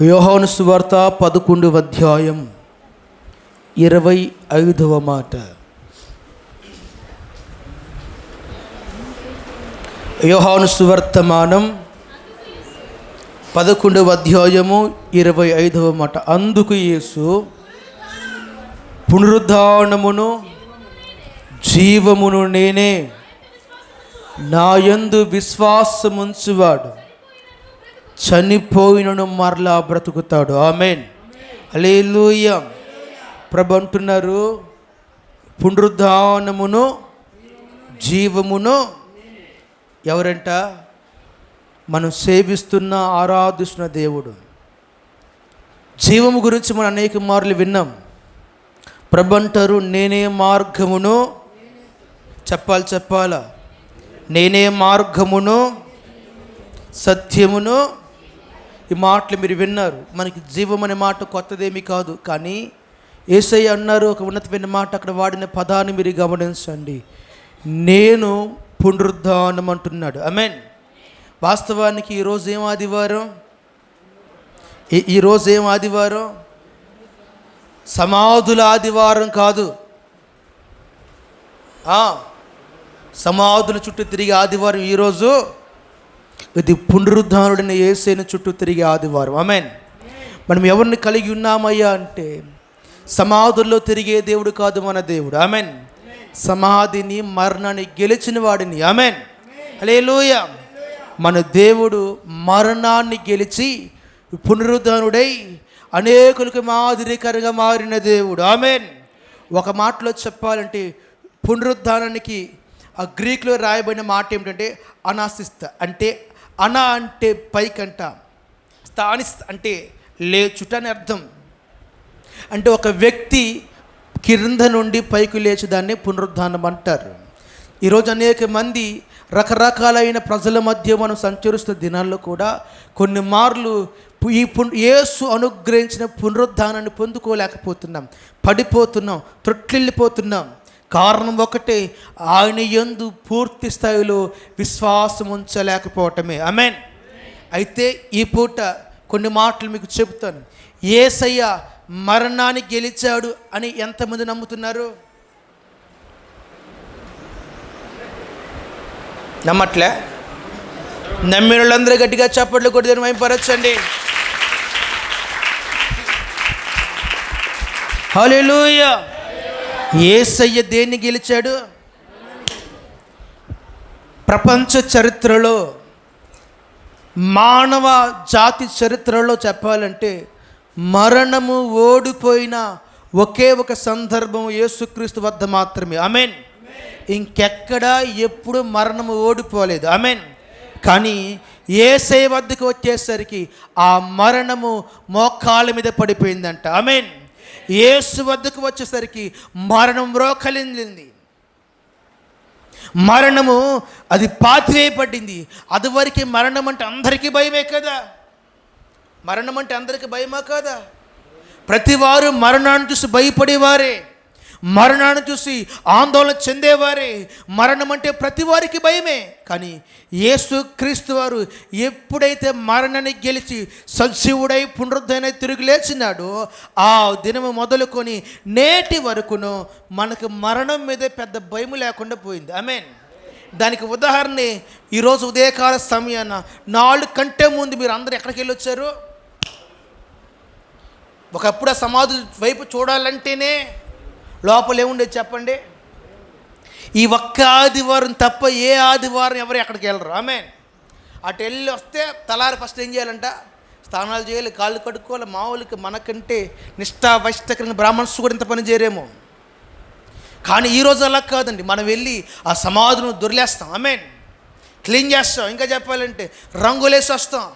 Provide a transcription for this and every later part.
యోహాను సువార్త 11వ అధ్యాయం 25వ మాట. యోహాను సువర్తమానం 11వ అధ్యాయము 25వ మాట. అందుకు యేసు, పునరుద్ధానమును జీవమును నేనే, నా యందు విశ్వాసముంచువాడు చనిపోయినను మరలా బ్రతుకుతాడు. ఆమేన్, హల్లెలూయా. ప్రభు అంటున్నారు, పునరుద్ధానమును జీవమును ఎవరంట? మనం సేవిస్తున్న ఆరాధిస్తున్న దేవుడు. జీవము గురించి మనం అనేక మార్లు విన్నాం. ప్రభు అంటారు, నేనే మార్గమును, చెప్పాలా, నేనే మార్గమును సత్యమును. ఈ మాటలు మీరు విన్నారు. మనకి జీవం అనే మాట కొత్తదేమీ కాదు, కానీ యేసయ్య అన్నారు ఒక ఉన్నతమైన మాట, అక్కడ వాడిన పదాన్ని మీరు గమనించండి. నేను పునరుద్ధానం అంటున్నాడు. ఆమేన్. వాస్తవానికి ఈరోజు ఏం ఆదివారం? ఈరోజు ఏం ఆదివారం? సమాధుల ఆదివారం కాదు. సమాధుల చుట్టూ తిరిగే ఆదివారం ఈరోజు. ఇది పునరుద్ధానుడైన యేసయ్య చుట్టూ తిరిగే ఆదివారం. ఆమేన్. మనం ఎవరిని కలిగి ఉన్నామయ్యా అంటే, సమాధుల్లో తిరిగే దేవుడు కాదు మన దేవుడు. ఆమేన్. సమాధిని, మరణాన్ని గెలిచిన వాడిని. ఆమేన్, హల్లెలూయా. మన దేవుడు మరణాన్ని గెలిచి పునరుద్ధానుడై అనేకులకు మాదిరికరంగా మారిన దేవుడు. ఆమేన్. ఒక మాటలో చెప్పాలంటే, పునరుద్ధానానికి ఆ గ్రీకులో రాయబడిన మాట ఏమిటంటే అనాసిస్త. అంటే అనా అంటే పైకంట, స్థానిస్ అంటే లేచుట అని అర్థం. అంటే ఒక వ్యక్తి కింద నుండి పైకి లేచి దాన్ని పునరుద్ధానం అంటారు. ఈరోజు అనేక మంది రకరకాలైన ప్రజల మధ్య మనం సంచరిస్తున్న దినాల్లో కూడా కొన్ని మార్లు ఈ యేసు అనుగ్రహించిన పునరుద్ధానాన్ని పొందుకోలేకపోతున్నాం, పడిపోతున్నాం, త్రొట్లిల్లిపోతున్నాం. కారణం ఒకటే, ఆయన యందు పూర్తి స్థాయిలో విశ్వాసం ఉంచలేకపోవటమే. ఆమేన్. అయితే ఈ పూట కొన్ని మాటలు మీకు చెబుతాను. యేసయ్య మరణాన్ని గెలిచాడు అని ఎంతమంది నమ్ముతున్నారు? నమ్మట్లే? నమ్మిన వాళ్ళందరూ గట్టిగా చప్పట్లు కొట్టి దాన్ని మైంపరచండి. హల్లెలూయా. యేసయ్య దేన్ని గెలిచాడు? ప్రపంచ చరిత్రలో, మానవ జాతి చరిత్రలో చెప్పాలంటే మరణము ఓడిపోయిన ఒకే ఒక సందర్భం యేసుక్రీస్తు వద్ద మాత్రమే. ఆమేన్. ఇంకెక్కడా ఎప్పుడు మరణము ఓడిపోలేదు. ఆమేన్. కానీ యేసయ్య వద్దకు వచ్చేసరికి ఆ మరణము మోకాళ్ళ మీద పడిపోయిందంట. ఆమేన్. యేసు వద్దకు వచ్చేసరికి మరణం రోకలింది. మరణము అది పాతివేయబడింది. అదివరకు మరణం అంటే అందరికీ భయమే కదా. మరణం అంటే అందరికీ భయమా కదా? ప్రతివారు మరణాన్ని చూసి భయపడేవారే, మరణాన్ని చూసి ఆందోళన చెందేవారే. మరణం అంటే ప్రతి వారికి భయమే. కానీ యేసు క్రీస్తు వారు ఎప్పుడైతే మరణాన్ని గెలిచి సజీవుడై పునరుద్ధరణై తిరిగి లేచినాడో, ఆ దినము మొదలుకొని నేటి వరకును మనకు మరణం మీద పెద్ద భయం లేకుండా పోయింది. ఆమేన్. దానికి ఉదాహరణ ఈరోజు ఉదయకాల సమయాన 4 కంటే ముందు మీరు అందరూ ఎక్కడికి వెళ్ళి వచ్చారు? ఒకప్పుడు ఆ సమాధుల వైపు చూడాలంటేనే లోపల ఏముండేది చెప్పండి? ఈ ఒక్క ఆదివారం తప్ప ఏ ఆదివారం ఎవరు ఎక్కడికి వెళ్ళరు. ఆమేన్. అటు వెళ్ళి వస్తే తలారి ఫస్ట్ ఏం చేయాలంట? స్నానాలు చేయాలి, కాళ్ళు కడుక్కోవాలి. మామూలుగా మనకంటే నిష్ఠావైష్టకరమైన బ్రాహ్మణ్స్ కూడా ఇంత పని చేయరేమో. కానీ ఈరోజు అలా కాదండి. మనం వెళ్ళి ఆ సమాధులను దొరిలేస్తాం. ఆమేన్. క్లీన్ చేస్తాం. ఇంకా చెప్పాలంటే రంగులేసి వస్తాం.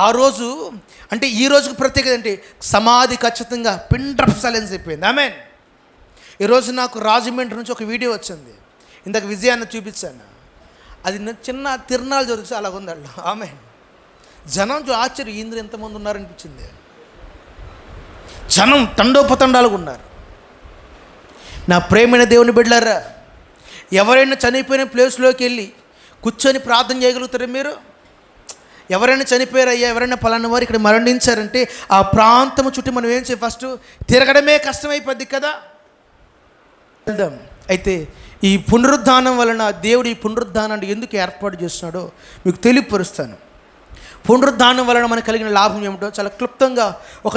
ఆ రోజు అంటే ఈ రోజుకు ప్రత్యేకత అంటే సమాధి ఖచ్చితంగా పిన్ డ్రాప్ సైలెన్స్ అయిపోయింది. ఆమేన్. ఈరోజు నాకు రాజమండ్రి నుంచి ఒక వీడియో వచ్చింది. ఇందాక విజయాన్ని చూపించాను. అది చిన్న తిరునాళ్ళు జరుగుతుంది, అలాగ ఉంది అట్లా. ఆమేన్. జనం ఆశ్చర్యం, ఇంద్ర ఎంతమంది ఉన్నారనిపించింది. జనం తండోపతండాలుగా ఉన్నారు. నా ప్రేమైన దేవుని బిడ్డలారా, ఎవరైనా చనిపోయిన ప్లేస్లోకి వెళ్ళి కూర్చొని ప్రార్థన చేయగలుగుతారా మీరు? ఎవరైనా చనిపోయారయ్యా, ఎవరైనా పలానా వారు ఇక్కడ మరణించారంటే ఆ ప్రాంతము చుట్టూ మనం ఏం చేయాలి? ఫస్ట్ తిరగడమే కష్టమైపోద్ది కదా. వెళ్దాం. అయితే ఈ పునరుద్ధానం వలన దేవుడు ఈ పునరుద్ధానాన్ని ఎందుకు ఏర్పాటు చేస్తున్నాడో మీకు తెలియపరుస్తాను. పునరుద్ధానం వలన మనకు కలిగిన లాభం ఏమిటో చాలా క్లుప్తంగా ఒక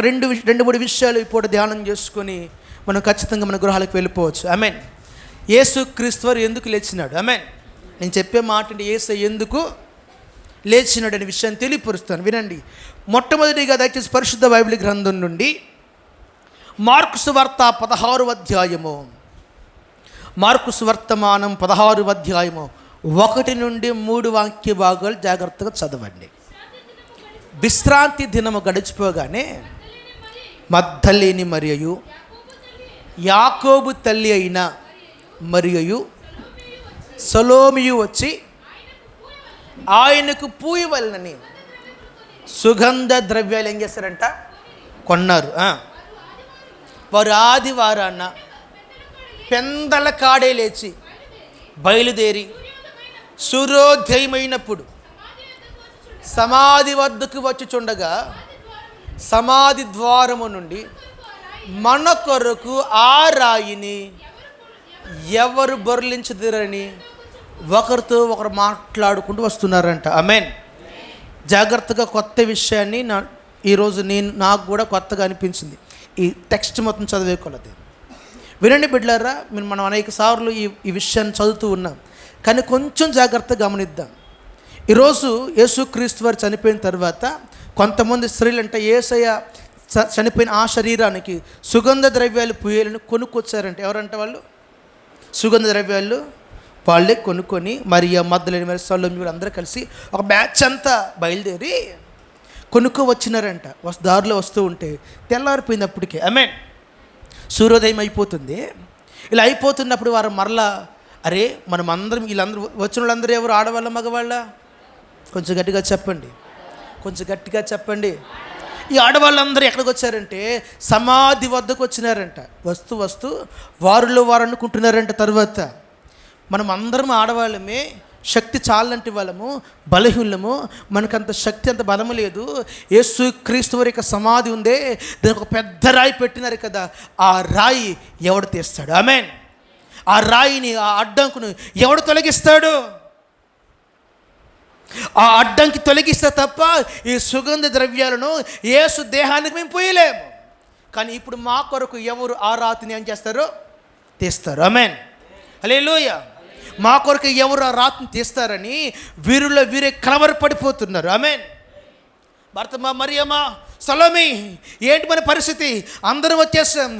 రెండు మూడు విషయాలు ఇప్పుడు ధ్యానం చేసుకొని మనం ఖచ్చితంగా మన గృహాలకు వెళ్ళిపోవచ్చు. ఆమేన్. యేసు క్రీస్తు వారు ఎందుకు లేచినాడు? ఆమేన్. నేను చెప్పే మాట అంటే యేసు ఎందుకు లేచినాడు అనే విషయాన్ని తెలియపరుస్తాను, వినండి. మొట్టమొదటిగా దయచేసి పరిశుద్ధ బైబిల్ గ్రంథం నుండి మార్కు సువార్త 16వ అధ్యాయము, మార్కు సువర్తమానం 16వ అధ్యాయము 1 నుండి 3 వాక్య భాగాలు జాగ్రత్తగా చదవండి. విశ్రాంతి దినము గడిచిపోగానే మగ్దలేని మరియయు యాకోబు తల్లి అయిన మరియయు సలోమియు వచ్చి ఆయనకు పూయవలనని సుగంధ ద్రవ్యాలు ఏం చేస్తారంట? కొన్నారు. వారు ఆదివారాన్న పెందల కాడే లేచి బయలుదేరి సూర్యోదయమైనప్పుడు సమాధి వద్దకు వచ్చుచుండగా సమాధి ద్వారము నుండి మన కొరకు ఆ రాయిని ఎవరు బొర్లించుదిరని ఒకరితో ఒకరు మాట్లాడుకుంటూ వస్తున్నారంట. ఆమేన్. జాగ్రత్తగా కొత్త విషయాన్ని ఈరోజు నాకు కూడా కొత్తగా అనిపించింది ఈ టెక్స్ట్ మొత్తం చదివేకొలది. వినండి బిడ్డలారా, మనం అనేక సార్లు ఈ విషయాన్ని చదువుతూ ఉన్నాం, కానీ కొంచెం జాగ్రత్తగా గమనిద్దాం. ఈరోజు యేసుక్రీస్తు వారు చనిపోయిన తర్వాత కొంతమంది స్త్రీలు అంటే యేసయ్య చనిపోయిన ఆ శరీరానికి సుగంధ ద్రవ్యాలు పూయాలని కొనుక్కొచ్చారంటే. ఎవరంటే వాళ్ళు సుగంధ ద్రవ్యాలు వాళ్ళే కొనుక్కొని మరియా మగ్దలేని మరి సలోమి అందరూ కలిసి ఒక బ్యాచ్ అంతా బయలుదేరి వచ్చినారంట. దారిలో వస్తూ ఉంటే తెల్లారిపోయింది అప్పటికే. ఆమేన్. సూర్యోదయం అయిపోతుంది. ఇలా అయిపోతున్నప్పుడు వారు మరలా అరే మనం అందరం వీళ్ళందరూ వచ్చిన వాళ్ళందరూ ఎవరు? ఆడవాళ్ళ మగవాళ్ళ? కొంచెం గట్టిగా చెప్పండి, కొంచెం గట్టిగా చెప్పండి. ఈ ఆడవాళ్ళందరూ ఎక్కడికి వచ్చారంటే సమాధి వద్దకు వచ్చినారంట. వస్తూ వారిలో వారు అనుకుంటున్నారంట. తర్వాత మనం అందరం ఆడవాళ్ళమే, శక్తి చాలంటి వాళ్ళము, బలహీనము, మనకంత శక్తి అంత బలము లేదు. యేసు క్రీస్తు వారి యొక్క సమాధి ఉందే, దానికి ఒక పెద్ద రాయి పెట్టినారు కదా, ఆ రాయి ఎవడు తీస్తాడు? ఆమేన్. ఆ రాయిని, ఆ అడ్డంకును ఎవడు తొలగిస్తాడు? ఆ అడ్డంకి తొలగిస్తే తప్ప ఈ సుగంధ ద్రవ్యాలను యేసు దేహానికి మేము పోయలేము. కానీ ఇప్పుడు మా కొరకు ఎవరు ఆ రాతిని ఏం చేస్తారు? తీస్తారు. ఆమేన్. హల్లెలూయా. మా కొరకు ఎవరు ఆ రాతిని తీస్తారని వీరుల్లో వీరే కలవరపడిపోతున్నారు. ఆమేన్. భర్తమా, మరియమ్మా, సలోమి, ఏంటి మన పరిస్థితి? అందరం వచ్చేసాం,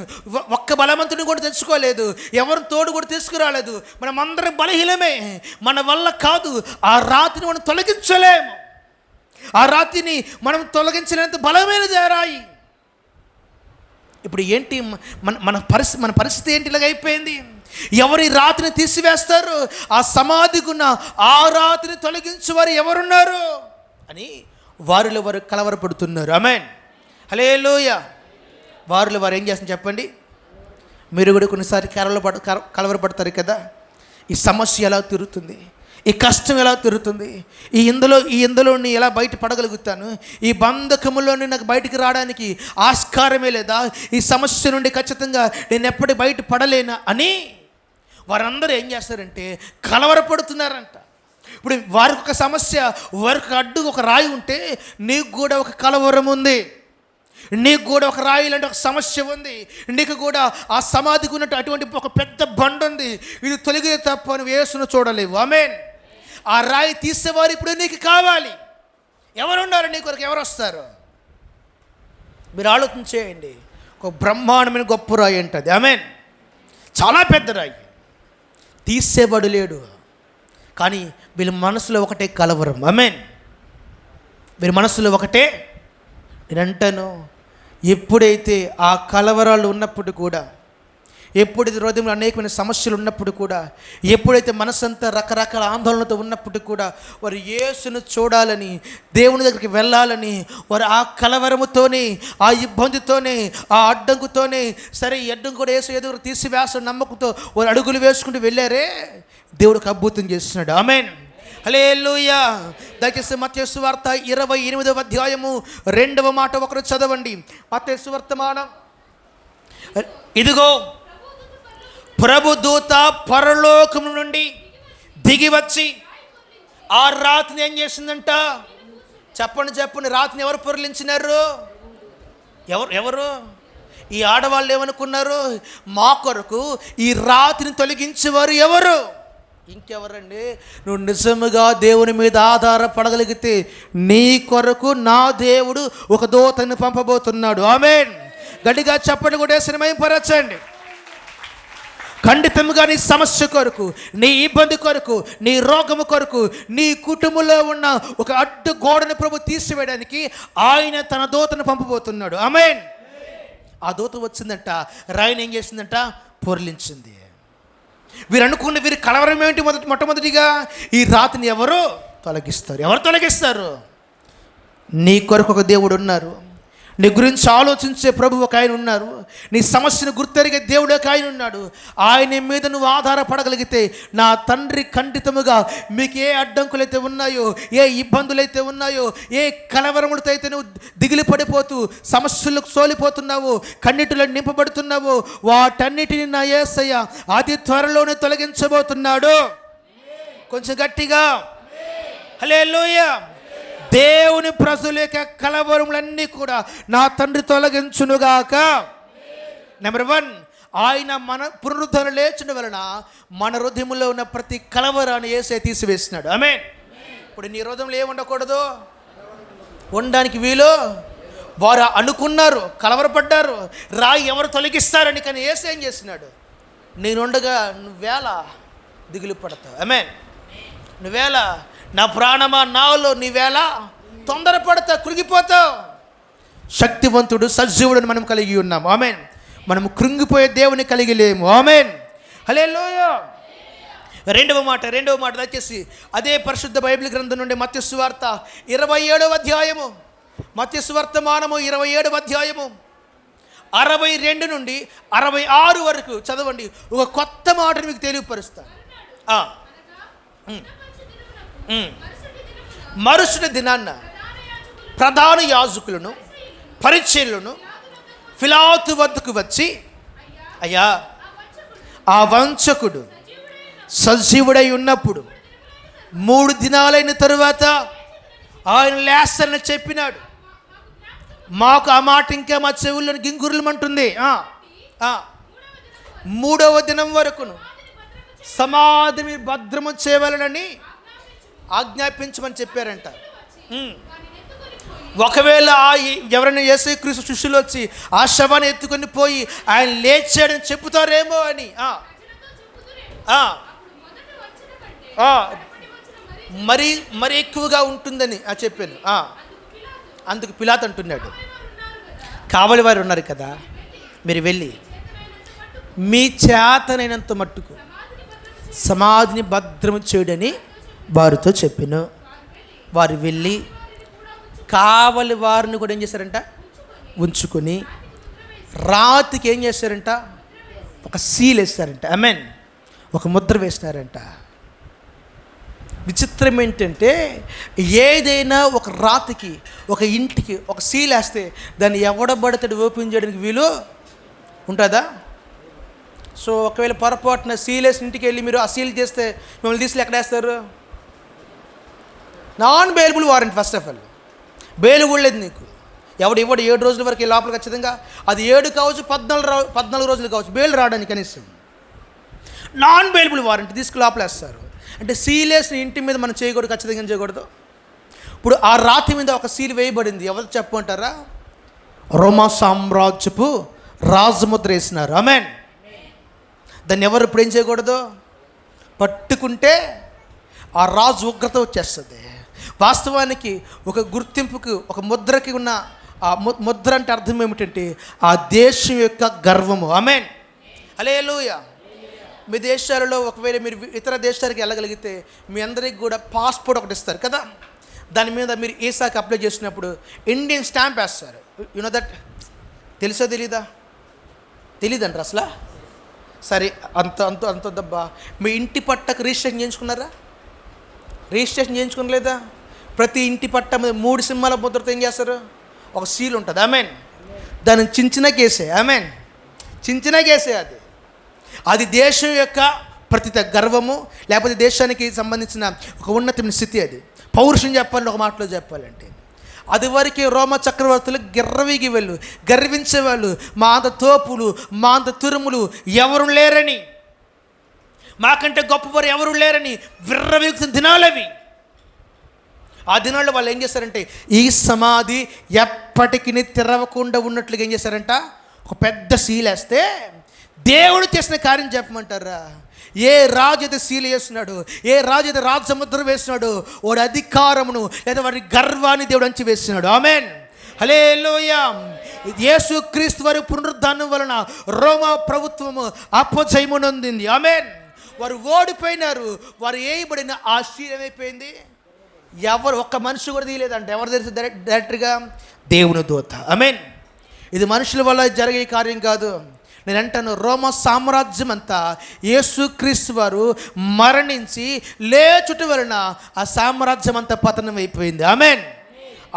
ఒక్క బలవంతుని కూడా తెచ్చుకోలేదు, ఎవరు తోడు కూడా తీసుకురాలేదు, మనం అందరం బలహీనమే, మన వల్ల కాదు, ఆ రాతిని మనం తొలగించలేము, ఆ రాతిని మనం తొలగించినంత బలమైనది ఆ రాయి. ఇప్పుడు ఏంటి మన పరిస్థితి ఏంటి? ఇలాగ అయిపోయింది. ఎవరి రాతిని తీసివేస్తారు? ఆ సమాధికున్న ఆ రాతిని తొలగించేవారు ఎవరున్నారు అని వారిలో వారు కలవరపడుతున్నారు. ఆమేన్. హల్లెలూయా. వారిలో వారు ఏం చేస్తారు చెప్పండి? మీరు కూడా కొన్నిసారి కలవరపడతారు కదా. ఈ సమస్య ఎలా తిరుగుతుంది? ఈ కష్టం ఎలా తిరుగుతుంది? ఈ ఇందులోని ఎలా బయట పడగలుగుతాను? ఈ బంధకములోని నాకు బయటికి రావడానికి ఆస్కారమే లేదా? ఈ సమస్య నుండి ఖచ్చితంగా నేను ఎప్పటి బయట పడలేనా అని వారందరూ ఏం చేస్తారంటే కలవరపడుతున్నారంట. ఇప్పుడు వారికి ఒక సమస్య, వారికి అడ్డు ఒక రాయి ఉంటే నీకు కూడా ఒక కలవరం ఉంది, నీకు కూడా ఒక రాయి లాంటి ఒక సమస్య ఉంది, నీకు కూడా ఆ సమాధికి ఉన్నట్టు అటువంటి ఒక పెద్ద బండ ఉంది. ఇది తొలగే తప్ప నువ్వు యేసును చూడలేవు. ఆమేన్. ఆ రాయి తీసేవారు ఇప్పుడు నీకు కావాలి. ఎవరున్నారు నీ కొరకు? ఎవరు వస్తారు? మీరు ఆలోచన చేయండి. ఒక బ్రహ్మాండమైన గొప్ప రాయి అంటది. ఆమేన్. చాలా పెద్ద రాయి, తీసేవాడు లేడు. కానీ వీళ్ళ మనసులో ఒకటే కలవరం. ఆమేన్. వీళ్ళ మనసులో ఒకటే. నేను అంటాను, ఎప్పుడైతే ఆ కలవరాలు ఉన్నప్పుడు కూడా, ఎప్పుడైతే హృదయంలో అనేకమైన సమస్యలు ఉన్నప్పుడు కూడా, ఎప్పుడైతే మనసంతా రకరకాల ఆందోళనతో ఉన్నప్పుడు కూడా వారు యేసును చూడాలని, దేవుని దగ్గరికి వెళ్ళాలని వారు ఆ కలవరముతోనే, ఆ ఇబ్బందితోనే, ఆ అడ్డంకుతోనే, సరే ఈ అడ్డం కూడా యేసు ఎదురు తీసివేస నమ్మకంతో వారు అడుగులు వేసుకుంటూ వెళ్ళారే, దేవుడికి అద్భుతం చేస్తున్నాడు. ఆమేన్. హల్లెలూయా. దయచేసి మత్తయి సువార్త 28వ అధ్యాయము 2వ మాట ఒకరు చదవండి. మత్తయి సువర్తమానం. ఇదిగో ప్రభుదూత పరలోకము నుండి దిగి వచ్చి ఆ రాతిని ఏం చేసిందంట? చెప్పండి రాతిని ఎవరు పొరలించినారు? ఎవరు? ఈ ఆడవాళ్ళు ఏమనుకున్నారు? మా కొరకు ఈ రాతిని తొలగించేవారు ఎవరు? ఇంకెవరండి? నువ్వు నిజముగా దేవుని మీద ఆధారపడగలిగితే నీ కొరకు నా దేవుడు ఒక దూతని పంపబోతున్నాడు. ఆమేన్. గట్టిగా చెప్పండి కూడా సినిమాపరచండి. ఖండితంగా నీ సమస్య కొరకు, నీ ఇబ్బంది కొరకు, నీ రోగము కొరకు, నీ కుటుంబంలో ఉన్న ఒక అడ్డు గోడని ప్రభు తీసివేయడానికి ఆయన తన దూతను పంపబోతున్నాడు. ఆమేన్. ఆ దూత వచ్చిందంట, రాయిని ఏం చేసిందంట? పొర్లించింది. వీరు అనుకున్న వీరి కలవరం ఏమిటి? మొట్టమొదటిగా ఈ రాతిని ఎవరు తొలగిస్తారు? నీ కొరకు ఒక దేవుడు ఉన్నారు. నీ గురించి ఆలోచించే ప్రభు ఒక ఆయన ఉన్నారు. నీ సమస్యను గుర్తెరిగే దేవుడు ఒక ఆయన ఉన్నాడు. ఆయన మీద నువ్వు ఆధారపడగలిగితే నా తండ్రి ఖండితముగా మీకు ఏ అడ్డంకులైతే ఉన్నాయో, ఏ ఇబ్బందులైతే ఉన్నాయో, ఏ కలవరములతో అయితే నువ్వు దిగులు పడిపోతూ సమస్యలకు సోలిపోతున్నావు, కన్నీటిలో నింపబడుతున్నావు, వాటన్నిటిని నా యేసయ్య అతి త్వరలోనే తొలగించబోతున్నాడు. కొంచెం గట్టిగా హల్లెలూయా. దేవుని ప్రజల యొక్క కలవరములన్నీ కూడా నా తండ్రి తొలగించునుగాక. నెంబర్ 1, ఆయన మన పునరుద్ధరణ లేచిన వలన మన హృదయంలో ఉన్న ప్రతి కలవరాన్ని యేసే తీసివేసినాడు. ఆమేన్. ఇప్పుడు నీ హృదయంలో ఏమి ఉండకూడదు? ఉండడానికి వీలు. వారు అనుకున్నారు, కలవరపడ్డారు, రాయి ఎవరు తొలగిస్తారని. కానీ యేసే ఏం చేసినాడు? నేనుండగా నువ్వేళ దిగులు పడతావు. ఆమేన్. నువ్వేళ నా ప్రాణమా నాలో నీవేళ తొందరపడతా, కృంగిపోతావు. శక్తివంతుడు సజీవుడిని మనం కలిగి ఉన్నాం. ఆమేన్. మనం కృంగిపోయే దేవుని కలిగి లేము. ఆమేన్. హల్లెలూయా. రెండవ మాట దయచేసి అదే పరిశుద్ధ బైబిల్ గ్రంథం నుండి మత్తయి సువార్త 27వ అధ్యాయము, మత్తయి సువర్తమానము 27వ అధ్యాయము 62 నుండి 66 వరకు చదవండి. ఒక కొత్త మాటను మీకు తెలియపరుస్తాను. మరుసటి దినాన్న ప్రధాన యాజకులను పరిచర్యలను పిలాతు వద్దకు వచ్చి, అయ్యా, ఆ వంచకుడు సజీవుడై ఉన్నప్పుడు 3 దినాలైన తరువాత ఆయన లేస్తానని చెప్పినాడు. మాకు ఆ మాట ఇంకా మా చెవులను గింగురులమంటుంది. 3వ దినం వరకును సమాధిని భద్రము చేయవలనని ఆజ్ఞాపించమని చెప్పారంట. ఒకవేళ ఎవరైనా యేసుక్రీస్తు శిష్యులు వచ్చి ఆ శవాన్ని ఎత్తుకొని పోయి ఆయన లేచాడని చెప్పుతారేమో అని మరి ఎక్కువగా ఉంటుందని చెప్పాను. అందుకు పిలాతు అంటున్నాడు, కావలి వారు ఉన్నారు కదా, మీరు వెళ్ళి మీ చేతనైనంత మట్టుకు సమాధిని భద్రము చేయడని వారితో చెప్పాను. వారు వెళ్ళి కావలి వారిని కూడా ఏం చేశారంట? ఉంచుకొని రాతికి ఏం చేశారంట? ఒక సీల్ వేస్తారంట. ఆమేన్. ఒక ముద్ర వేసినారంట. విచిత్రం ఏంటంటే, ఏదైనా ఒక రాతికి, ఒక ఇంటికి ఒక సీల్ వేస్తే దాన్ని ఎవడబడతాడు ఓపెన్ చేయడానికి వీలు ఉంటుందా? సో ఒకవేళ పొరపాటున సీల్ వేసిన ఇంటికి వెళ్ళి మీరు ఆ సీల్ చేస్తే మిమ్మల్ని తీసుకెళ్ళి ఎక్కడ వేస్తారు? Non bailable warrant. First of all bail కూడా లేదు నీకు. ఎవడు 7 రోజుల వరకు లోపల ఖచ్చితంగా, అది 7 కావచ్చు, 14 రోజులు కావచ్చు, బెయిల్ రావడానికి కనీసం. నాన్ బెయిలబుల్ వారెంట్ తీసుకు లోపలేస్తారు. అంటే సీల్ వేసిన ఇంటి మీద మనం చేయకూడదు, ఖచ్చితంగా చేయకూడదు. ఇప్పుడు ఆ రాతి మీద ఒక సీల్ వేయబడింది. ఎవరు చెప్పమంటారా? రోమా సామ్రాజ్యపు రాజముద్ర వేసినారు. ఆమేన్. దాన్ని ఎవరు ఇప్పుడు ఏం చేయకూడదు? పట్టుకుంటే ఆ రాజు ఉగ్రత వచ్చేస్తుంది. వాస్తవానికి ఒక గుర్తింపుకు, ఒక ముద్రకి ఉన్న ఆ ముద్ర అంటే అర్థం ఏమిటంటే ఆ దేశం యొక్క గర్వము. ఆమేన్. హల్లెలూయా. మీ దేశాలలో ఒకవేళ మీరు ఇతర దేశాలకు వెళ్ళగలిగితే మీ అందరికి కూడా పాస్పోర్ట్ ఒకటి ఇస్తారు కదా, దాని మీద మీరు ఈసాకి అప్లై చేసినప్పుడు ఇండియన్ స్టాంప్ వేస్తారు. You know that? తెలుసో తెలీదా? తెలీదంటారు అసలు. సరే, అంత దబ్బా. మీ ఇంటి పట్టకు రిజిస్ట్రేషన్ చేయించుకున్నారా? రిజిస్ట్రేషన్ చేయించుకోలేదా? ప్రతి ఇంటి పట్ట మీద 3 సింహాల ముద్రతో ఏం చేస్తారు? ఒక సీల్ ఉంటుంది. ఆమెన్. దాన్ని చించిన కేసే. ఆమెన్. చించిన కేసే అది దేశం యొక్క ప్రతిత గర్వము, లేకపోతే దేశానికి సంబంధించిన ఒక ఉన్నతమైన స్థితి. అది పౌరుషం చెప్పాలని ఒక మాటలో చెప్పాలంటే. అది వరకు రోమ చక్రవర్తులు గర్వించేవాళ్ళు. మా అంత తోపులు, మా అంత తురుములు ఎవరు లేరని, మాకంటే గొప్పవారు ఎవరు లేరని విర్రవీగుతున్న దినాలవి. ఆ దినాల్లో వాళ్ళు ఏం చేశారంటే, ఈ సమాధి ఎప్పటికీ తెరవకుండా ఉన్నట్లుగా ఏం చేశారంట, ఒక పెద్ద సీలేస్తే దేవుడు చేసిన కార్యం చెప్పమంటారా? ఏ రాజు అయితే సీలు వేస్తున్నాడు, ఏ రాజు అయితే రాజసముద్రం వేస్తున్నాడు, వాడి అధికారమును లేదా వాడి గర్వాన్ని దేవుడు అంచి వేస్తున్నాడు. ఆమెన్. హల్లెలూయా. యేసుక్రీస్తు వారి పునరుద్ధానం వలన రోమా ప్రభుత్వము అపజయము నొందింది. ఆమెన్. వారు ఓడిపోయినారు. వారు వేయబడిన ఆ సీల్ ఏమైపోయింది? ఎవరు ఒక్క మనిషి కూడా తీయలేదంట. ఎవరు తెలుసు? డైరెక్ట్గా దేవుని దూత. ఆమెన్. ఇది మనుషుల వల్ల జరిగే కార్యం కాదు. నేను అంటాను, రోమా సామ్రాజ్యం అంతా యేసుక్రీస్తు వారు మరణించి లేచుట వలన ఆ సామ్రాజ్యం అంతా పతనం అయిపోయింది. ఆమెన్.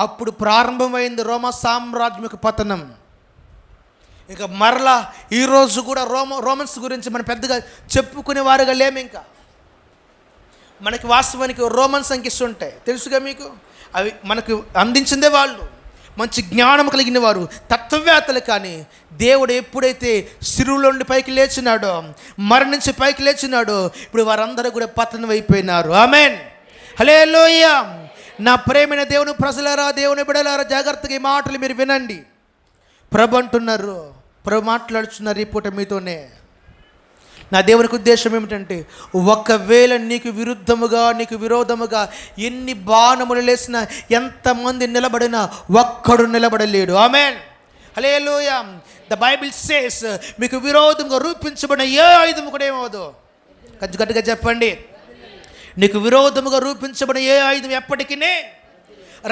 అప్పుడు ప్రారంభమైంది రోమా సామ్రాజ్యం యొక్క పతనం. ఇక మరలా ఈరోజు కూడా రోమన్స్ గురించి మనం పెద్దగా చెప్పుకునే వారుగా లేము. ఇంకా మనకి వాస్తవానికి రోమన్స్ అంకిస్తుంటాయి, తెలుసుగా మీకు. అవి మనకు అందించిందే వాళ్ళు, మంచి జ్ఞానం కలిగిన వారు, తత్వవేత్తలు. కానీ దేవుడు ఎప్పుడైతే శిరువులోండి పైకి లేచినాడో, మరణించి పైకి లేచినాడో, ఇప్పుడు వారందరూ కూడా పతనం అయిపోయినారు. ఆమెన్. హల్లెలూయా. నా ప్రేమైన దేవుని ప్రజలారా, దేవుని బిడ్డలారా, జాగ్రత్తగా ఈ మాటలు మీరు వినండి. ప్రభు అంటున్నారు, ప్రభు మాట్లాడుతున్నారు ఈ పూట మీతోనే. నా దేవునికి ఉద్దేశం ఏమిటంటే, ఒకవేళ నీకు విరుద్ధముగా, నీకు విరోధముగా ఎన్ని బాణములు లేసినా, ఎంతమంది నిలబడినా ఒక్కడు నిలబడలేడు. Amen. Hallelujah. The Bible says, మీకు విరోధంగా రూపించబడిన ఏ ఆయుధము కూడా ఏమవదు. గట్టిగా చెప్పండి. నీకు విరోధముగా రూపించబడిన ఏ ఆయుధం ఎప్పటికీ.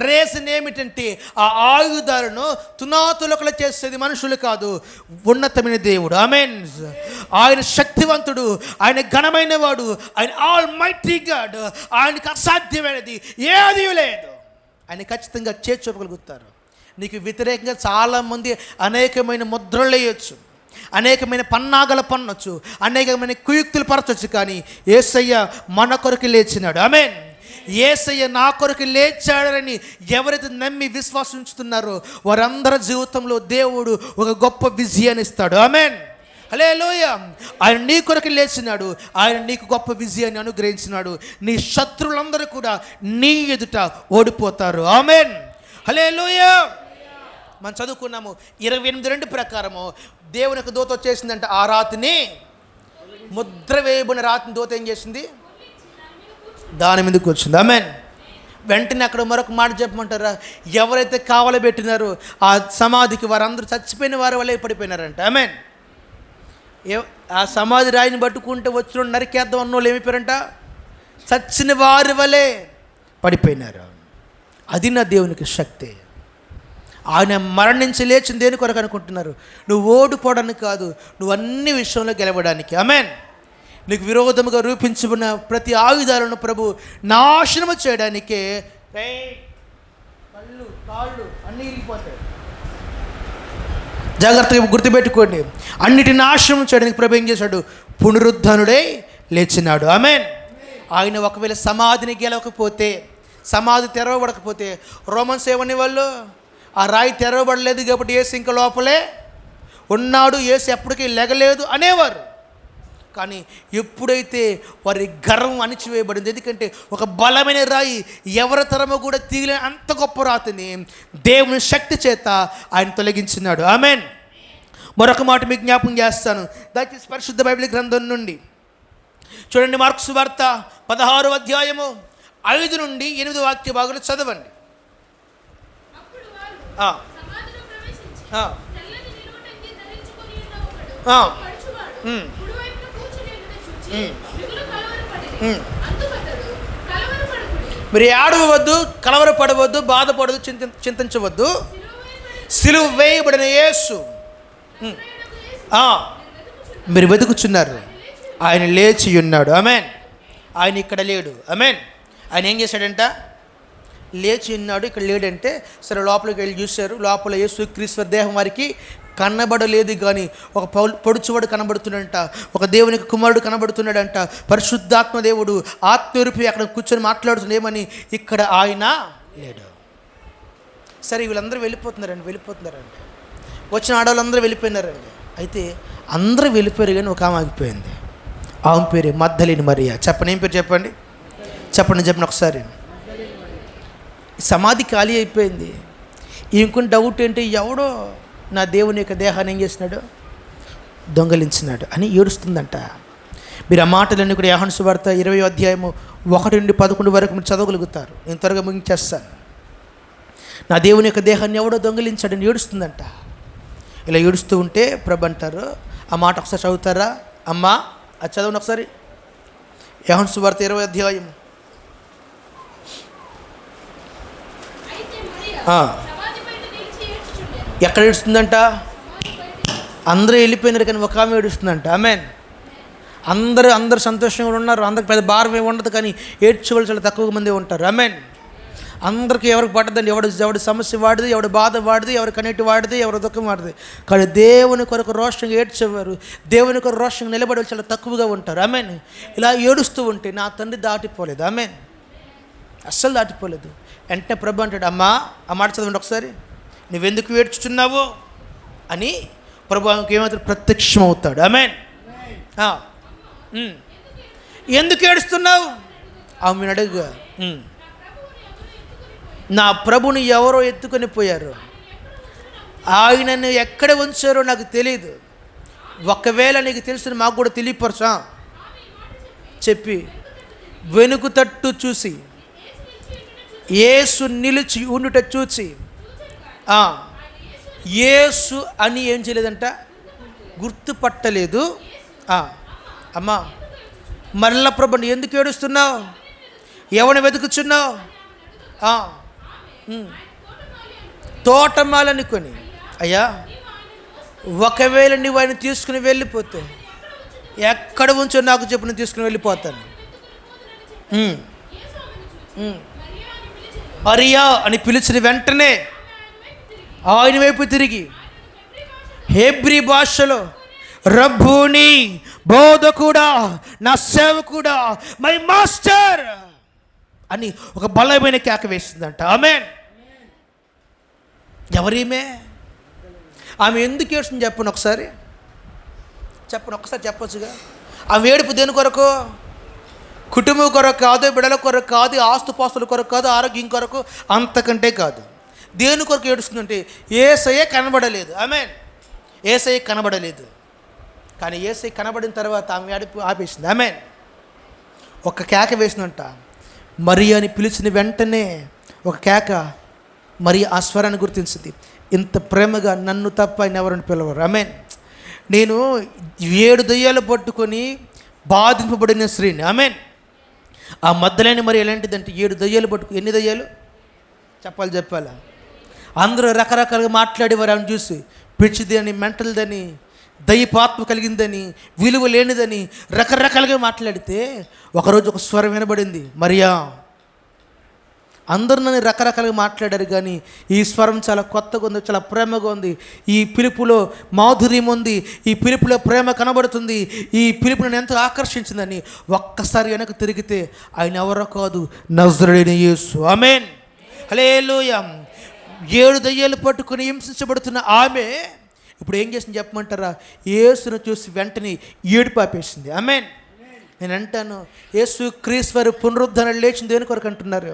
రీజన్ ఏమిటంటే, ఆ ఆయుధాలను తునాతులకలు చేసేది మనుషులు కాదు, ఉన్నతమైన దేవుడు. ఆమెన్. ఆయన శక్తివంతుడు, ఆయన ఘనమైన వాడు, ఆయన ఆల్ మైటీ గాడ్. ఆయనకు అసాధ్యమైనది ఏదీ లేదు. ఆయన ఖచ్చితంగా చేర్చగలుగుతారు. నీకు వ్యతిరేకంగా చాలామంది అనేకమైన ముద్రలు వేయచ్చు, అనేకమైన పన్నాగలు పన్నొచ్చు, అనేకమైన కుయుక్తులు పరచవచ్చు. కానీ యేసయ్య మన కొరకు లేచినాడు. ఆమెన్. యేసయ్య నా కొరకు లేచాడని ఎవరైతే నమ్మి విశ్వాసం ఉంచుతున్నారో వారందరి జీవితంలో దేవుడు ఒక గొప్ప విజయాన్ని ఇస్తాడు. ఆమెన్. హల్లెలూయా. ఆయన నీ కొరకు లేచినాడు. ఆయన నీకు గొప్ప విజయాన్ని అనుగ్రహించినాడు. నీ శత్రువులందరూ కూడా నీ ఎదుట ఓడిపోతారు. ఆమెన్. హల్లెలూయా. మనం చదువుకున్నాము 28:2 ప్రకారము దేవుని యొక్క దూత వచ్చేసిందంట. ఆ రాతిని, ముద్ర వేయబడిన రాతిని దూత ఏం చేసింది? దాని మీదకి వచ్చింది. ఆమెన్. వెంటనే అక్కడ మరొక మాట చెప్పమంటారా? ఎవరైతే కావలి పెట్టినారో ఆ సమాధికి వారందరూ చచ్చిపోయిన వారి వల్లే పడిపోయినారంట. ఆమెన్. ఆ సమాధి రాయిని పట్టుకుంటే వచ్చిన నరికేద్దాం అన్నోళ్ళు ఏమైపోయారంట? చచ్చిన వారి వల్లే పడిపోయినారు. అది నా దేవునికి శక్తి. ఆయన మరణించి లేచిన దేని కొరకు అనుకుంటున్నారు? నువ్వు ఓడిపోవడానికి కాదు, నువ్వు అన్ని విషయంలో గెలవడానికి. ఆమెన్. నీకు విరోధముగా రూపించబడిన ప్రతి ఆయుధాలను ప్రభు నాశనము చేయడానికే. కళ్ళు కాళ్ళు అన్నీ ఇరిగిపోతాయి. జాగ్రత్తగా గుర్తుపెట్టుకోండి. అన్నిటి నాశనం చేయడానికి ప్రభు ఏం చేశాడు? పునరుద్ధానుడై లేచినాడు. ఆమెన్. ఆయన ఒకవేళ సమాధిని గెలవకపోతే, సమాధి తెరవబడకపోతే రోమన్స్ ఏమనే వాళ్ళు? ఆ రాయి తెరవబడలేదు కాబట్టి యేసు ఇంకా లోపలే ఉన్నాడు, యేసు ఎప్పటికీ లెగలేదు అనేవారు. కానీ ఎప్పుడైతే వారి గర్వం అణిచివేయబడింది, ఎందుకంటే ఒక బలమైన రాయి ఎవరి తరమో కూడా తీయలేని అంత గొప్ప రాతిని దేవుని శక్తి చేత ఆయన తొలగించినాడు. ఆమెన్. మరొక మాట మీకు జ్ఞాపకం చేస్తాను, దయచేసి పరిశుద్ధ బైబిల్ గ్రంథం నుండి చూడండి. మార్కు సువార్త 16వ అధ్యాయము 5 నుండి 8 వాక్య భాగాలు చదవండి. మీరు ఏడవద్దు, కలవరపడవద్దు, బాధపడవద్దు, చింతించవద్దు. సిలువ వేయబడిన యేసు మీరు వెతుకుచున్నారు, ఆయన లేచి ఉన్నాడు. ఆమెన్. ఆయన ఇక్కడ లేడు. ఆమెన్. ఆయన ఏం చేశాడంట? లేచి ఉన్నాడు, ఇక్కడ లేడంటే సరే లోపలికి వెళ్ళి చూశారు. లోపల యేసుక్రీస్తు దేహం వారికి కనబడలేదు, కానీ ఒక పొడుచువాడు కనబడుతున్నాడంట, ఒక దేవునికి కుమారుడు కనబడుతున్నాడంట, పరిశుద్ధాత్మ దేవుడు ఆత్మరూపి అక్కడ కూర్చొని మాట్లాడుతున్నాడేమని. ఇక్కడ ఆయన లేడు. సరే వీళ్ళందరూ వెళ్ళిపోతున్నారండి. వచ్చిన ఆడవాళ్ళందరూ వెళ్ళిపోయినారండి. అయితే అందరూ వెళ్ళిపోయారు, కానీ ఒక ఆమె ఆగిపోయింది. ఆమె పేరు మగ్దలేని మరియ. చెప్పండి, ఏం పేరు చెప్పండి ఒకసారి. సమాధి ఖాళీ అయిపోయింది. ఇంకొన్ని డౌట్ ఏంటి, ఎవడో నా దేవుని యొక్క దేహాన్ని ఏం చేసినాడు, దొంగలించినాడు అని ఏడుస్తుందంట. మీరు ఆ మాటలన్నీ కూడా యోహాను సువార్త 20వ అధ్యాయము 1-11 వరకు మీరు చదవగలుగుతారు. నేను త్వరగా ముగించేస్తాను. నా దేవుని యొక్క దేహాన్ని ఎవడో దొంగలించాడని ఏడుస్తుందంట. ఇలా ఏడుస్తూ ఉంటే ప్రభు అంటారు, ఆ మాట ఒకసారి చదువుతారా అమ్మా, అది చదవండి ఒకసారి. యోహాను సువార్త 20వ అధ్యాయం. ఎక్కడ ఏడుస్తుందంట? అందరూ వెళ్ళిపోయినారు, కానీ ఒక ఆమె ఏడుస్తుందంట. ఆమెన్. అందరూ సంతోషంగా ఉన్నారు, అందరికి పెద్ద భారం ఏమి ఉండదు, కానీ ఏడ్చేవాళ్ళు చాలా తక్కువ మంది ఉంటారు. ఆమెన్. అందరికీ ఎవరికి పట్టదండి, ఎవడి సమస్య వాడిది, ఎవడి బాధ వాడిది, ఎవరి కన్నీటి వాడిది, ఎవరి దుఃఖం వాడిది. కానీ దేవుని కొరకు రోషంగా ఏడ్చేవారు, దేవుని కొరకు రోషంగా నిలబడే చాలా తక్కువగా ఉంటారు. ఆమెన్. ఇలా ఏడుస్తూ ఉంటే నా తండ్రి దాటిపోలేదు. ఆమెన్. అస్సలు దాటిపోలేదు. వెంటనే ప్రభు అంటాడు, అమ్మా, ఆ మాట చదవండి ఒకసారి. నువ్వెందుకు ఏడ్చుచున్నావు అని ప్రభు ఏమవుతాడు, ప్రత్యక్షం అవుతాడు. ఆమెన్. ఎందుకు ఏడుస్తున్నావు ఆమెను అడుగు. నా ప్రభుని ఎవరో ఎత్తుకొని పోయారు, ఆయనను ఎక్కడ ఉంచారో నాకు తెలియదు, ఒకవేళ నీకు తెలిసిన మాకు కూడా తెలియపరచా చెప్పి వెనుక తట్టు చూసి యేసు నిలిచి ఉండుట చూసి యేసు అని ఏం చేయలేదంట, గుర్తుపట్టలేదు. అమ్మా, మరల ప్రభుని ఎందుకు ఏడుస్తున్నావు, ఎవరిని వెతుకుచున్నావు? తోటమాలనుకొని, అయ్యా ఒకవేళ నువ్వు ఆయన తీసుకుని వెళ్ళిపోతే ఎక్కడ ఉంచో నాకు చెప్పు, నేను తీసుకుని వెళ్ళిపోతాను. మరియా అని పిలిచిన వెంటనే ఆయన వైపు తిరిగి హెబ్రీ భాషలో రబ్బూని, బోధకుడా, నా సేవకుడా, మై మాస్టర్ అని ఒక బలమైన కేక వేసిందంట. ఆమెన్. ఎవరీమే? ఆమె ఎందుకు ఏడుస్తుంది చెప్పండి ఒకసారి. చెప్పొచ్చుగా. ఆమె ఏడుపు దేని కొరకు? కుటుంబం కొరకు కాదు, బిడ్డల కొరకు కాదు, ఆస్తుపాస్తుల కొరకు కాదు, ఆరోగ్యం కొరకు, అంతకంటే కాదు. దేని కొరకు ఏడుస్తుందంటే యేసయ్య కనబడలేదు. ఆమెన్. యేసయ్య కనబడలేదు, కానీ యేసయ్య కనబడిన తర్వాత ఆమె ఏడుపు ఆపేసింది. ఆమెన్. ఒక కేక వేసిందంట. మరియాని పిలిచిన వెంటనే ఒక కేక. మరి ఆ స్వరాన్ని గుర్తించింది. ఇంత ప్రేమగా నన్ను తప్ప ఆయన ఎవరిని పిలవరు. ఆమెన్. నేను 7 దయ్యాలు పట్టుకొని బాధింపబడిన స్త్రీని. ఆమెన్. ఆ మగ్దలేని మరి ఎలాంటిదంటే 7 దయ్యాలు పట్టుకు, ఎన్ని దయ్యాలు చెప్పాలా? అందరూ రకరకాలుగా మాట్లాడేవారు ఆమెను చూసి. పిచ్చిదని, మెంటల్దని, దయ్యపాత్మ కలిగిందని, విలువ లేనిదని రకరకాలుగా మాట్లాడితే ఒకరోజు ఒక స్వరం వినబడింది, మరియా. అందరూ నన్ను రకరకాలుగా మాట్లాడారు, కానీ ఈ స్వరం చాలా కొత్తగా ఉంది, చాలా ప్రేమగా ఉంది. ఈ పిలుపులో మాధుర్యం ఉంది, ఈ పిలుపులో ప్రేమ కనబడుతుంది, ఈ పిలుపు నన్ను ఎంతో ఆకర్షించిందని ఒక్కసారి వెనక్కి తిరిగితే ఆయన ఎవరో కాదు, నజరేయుడైన యేసు. ఆమేన్. హల్లెలూయా. 7 దయ్యాలు పట్టుకుని హింసించబడుతున్న ఆమె ఇప్పుడు ఏం చేసింది చెప్పమంటారా? యేసును చూసి వెంటనే ఏడుపు ఆపేసింది. ఆమేన్. నేను అంటాను, యేసు క్రీస్తు పునరుద్ధరణ లేచింది దేని కొరకు అంటున్నారు?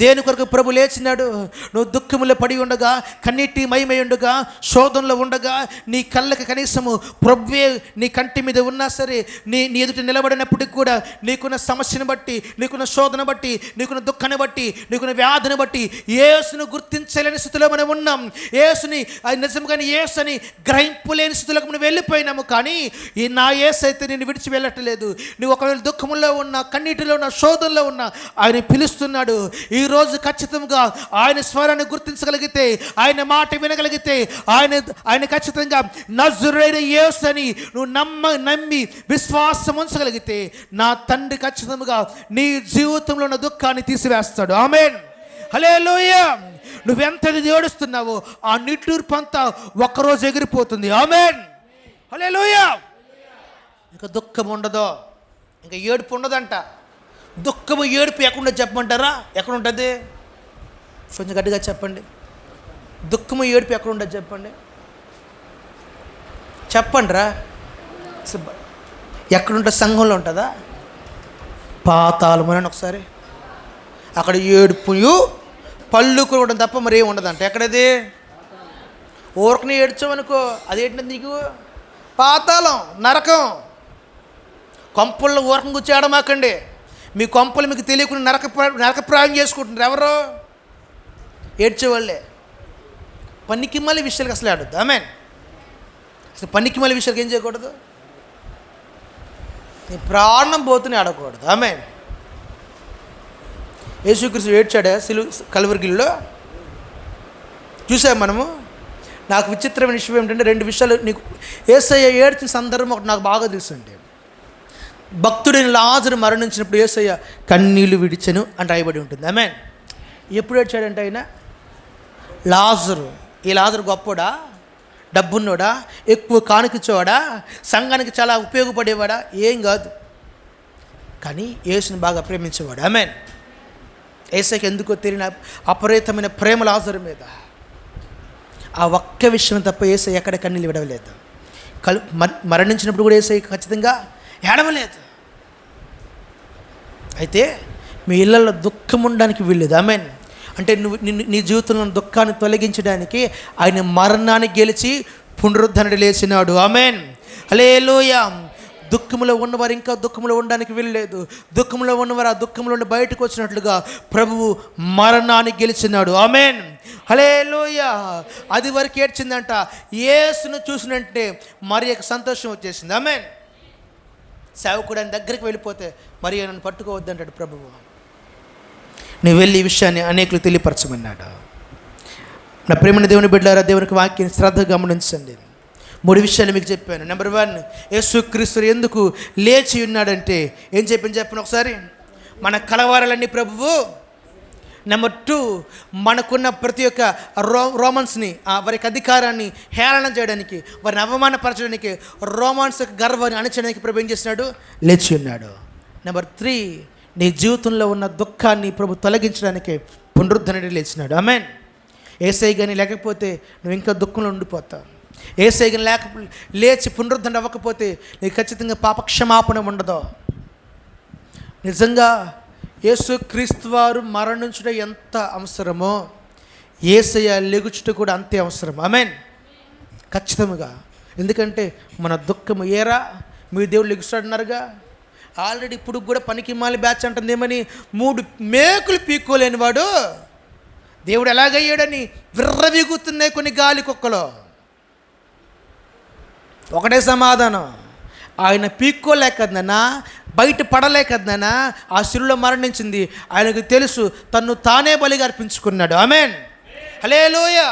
దేని కొరకు ప్రభు లేచినాడు? నువ్వు దుఃఖములో పడి ఉండగా, కన్నీటి మయమై ఉండగా, శోధనలో ఉండగా, నీ కళ్ళకి కనీసము ప్రభువే నీ కంటి మీద ఉన్నా సరే, నీ ఎదుట నిలబడినప్పటికి కూడా నీకున్న సమస్యను బట్టి, నీకున్న శోధన బట్టి, నీకున్న దుఃఖాన్ని బట్టి, నీకున్న వ్యాధిని బట్టి యేసును గుర్తించలేని స్థితిలో మనం ఉన్నాం. యేసుని నిజంగానే యేసు అని గ్రహింపులేని స్థితిలోకి మనం వెళ్ళిపోయినాము. కానీ ఈ నా యేసు అయితే నేను విడిచి వెళ్ళట్లేదు. నువ్వు ఒకవేళ దుఃఖంలో ఉన్నా, కన్నీటిలో ఉన్నా, శోధనలో ఉన్నా ఆయన పిలుస్తున్నాడు. ఈరోజు ఖచ్చితంగా ఆయన స్వరాన్ని గుర్తించగలిగితే, ఆయన మాట వినగలిగితే, ఆయన ఖచ్చితంగా నజరేయుడైన యేసు అని నువ్వు నమ్మి విశ్వాసం ఉంచగలిగితే నా తండ్రి ఖచ్చితంగా నీ జీవితంలో ఉన్న దుఃఖాన్ని తీసివేస్తాడు. ఆమేన్. హల్లెలూయా. నువ్వెంత ఏడుస్తున్నావో ఆ నిట్టూర్పు అంతా ఒక్కరోజు ఎగిరిపోతుంది. ఆమేన్. హల్లెలూయా. ఇంకా దుఃఖం ఉండదు, ఇంకా ఏడుపు ఉండదంట. దుఃఖము ఏడుపు ఎక్కడుండదు చెప్పమంటారా? ఎక్కడుంటుంది? కొంచెం గట్టిగా చెప్పండి. దుఃఖము ఏడుపు ఎక్కడుండదు చెప్పండి. చెప్పండిరా. ఎక్కడుంటుంది? సంఘంలో ఉంటుందా? పాతాళమని ఒకసారి అక్కడ ఏడుపు పళ్ళు కూడా తప్ప మరి ఏమి ఉండదంట. ఎక్కడది? ఊరకని ఏడ్చావనుకో అదేంటంటే నీకు పాతాళం, నరకం. కొంపల్లో ఊరకం కూర్చోడమాకండి. మీ కొంపలు మీకు తెలియకుండా నరకప్రాయం చేసుకుంటున్నారు. ఎవరు? ఏడ్చేవాళ్ళే. పనికి మళ్ళీ విషయాలకు అసలు ఆడొద్దు. ఆమేన్. అసలు పనికి మళ్ళీ విషయాలకు ఏం చేయకూడదు? నీ ప్రాణం పోతూనే ఆడకూడదు. ఆమేన్. యేసుక్రీస్తు ఏడ్చాడా కల్వరిగిల్లో? చూసాం మనము. నాకు విచిత్రమైన విషయం ఏమిటంటే, రెండు విషయాలు నీకు యేసయ్య ఏడ్చిన సందర్భం ఒకటి నాకు బాగా తెలుసండి. భక్తుడైన లాజరు మరణించినప్పుడు యేసయ్య కన్నీళ్లు విడిచెను అని రాయబడి ఉంటుంది. ఆమేన్. ఎప్పుడు ఏడ్చాడంటే ఆయన? లాజరు. ఈ లాజరు గొప్పోడా? డబ్బున్నోడా? ఎక్కువ కానుకిచ్చేవాడా? సంఘానికి చాలా ఉపయోగపడేవాడా? ఏం కాదు. కానీ యేసుని బాగా ప్రేమించేవాడు. ఆమేన్. యేసయ్యకి ఎందుకో తెలియని అపరితమైన ప్రేమ లాజరు మీద. ఆ ఒక్క విషయం తప్ప యేసయ్య ఎక్కడ కన్నీళ్ళు విడవలేదు. మరణించినప్పుడు కూడా యేసయ్య ఖచ్చితంగా ఏడవలేదు. అయితే మీ ఇళ్ళల్లో దుఃఖం ఉండడానికి వీల్లేదు. ఆమేన్. అంటే నీ జీవితంలో దుఃఖాన్ని తొలగించడానికి ఆయన మరణాన్ని గెలిచి పునరుద్ధరణ లేచినాడు. ఆమేన్. హల్లెలూయా. దుఃఖంలో ఉన్నవారు ఇంకా దుఃఖంలో ఉండడానికి వీల్లేదు. దుఃఖంలో ఉన్నవారు ఆ దుఃఖంలో నుండి బయటకు వచ్చినట్లుగా ప్రభువు మరణాన్ని గెలిచినాడు. ఆమేన్. హల్లెలూయా. అది వరకు ఏడ్చిందంట. యేసును చూసినంటే మరి యొక్క సంతోషం వచ్చేసింది. ఆమేన్. సేవకుడు ఆయన దగ్గరికి వెళ్ళిపోతే మరి నన్ను పట్టుకోవద్దంటాడు ప్రభువు. నువ్వు వెళ్ళి ఈ విషయాన్ని అనేకులు తెలియపరచమన్నాడు. నా ప్రేమని దేవుని బిడ్డలారా, దేవునికి వాక్యాన్ని శ్రద్ధగా గమనించండి. 3 విషయాలు మీకు చెప్పాను. నెంబర్ 1, యేసుక్రీస్తు ఎందుకు లేచి ఉన్నాడంటే ఏం చెప్పాను ఒకసారి? మన కలవరాలన్నీ ప్రభువు. నెంబర్ 2, మనకున్న ప్రతి ఒక్క రోమన్స్ని, వారి యొక్క అధికారాన్ని హేళన చేయడానికి, వారిని అవమానపరచడానికి, రోమన్స్ యొక్క గర్వాన్ని అణచడానికి ప్రభు ఏం చేసినాడు? లేచి ఉన్నాడు. నెంబర్ 3, నీ జీవితంలో ఉన్న దుఃఖాన్ని ప్రభు తొలగించడానికి పునరుద్ధరణ లేచినాడు. ఆమేన్. యేసయ్య గాని లేకపోతే నువ్వు ఇంకా దుఃఖంలో ఉండిపోతావు. యేసయ్య గాని లేచి పునరుద్ధరణ అవ్వకపోతే నీకు ఖచ్చితంగా పాపక్షమాపణ ఉండదు. నిజంగా యేసుక్రీస్తు వారు మరణించుట ఎంత అవసరమో యేసయ్య లెగుచుట కూడా అంతే అవసరం. ఆమేన్. ఖచ్చితంగా. ఎందుకంటే మన దుఃఖము ఏరా మీ దేవుడు లెగుస్తాడన్నారుగా. ఆల్రెడీ ఇప్పుడు కూడా పనికి మాలి బ్యాచ్ అంటుంది ఏమని, 3 మేకులు పీక్కోలేని వాడు దేవుడు ఎలాగయ్యాడని విర్రవీగుతున్నాయి కొన్ని గాలి కుక్కలు. ఒకటే సమాధానం, ఆయన పీక్కోలేకదనా, బయట పడలేకదనా ఆ శిలువలో మరణించింది. ఆయనకు తెలుసు, తన్ను తానే బలిగా అర్పించుకున్నాడు. ఆమేన్. హల్లెలూయా.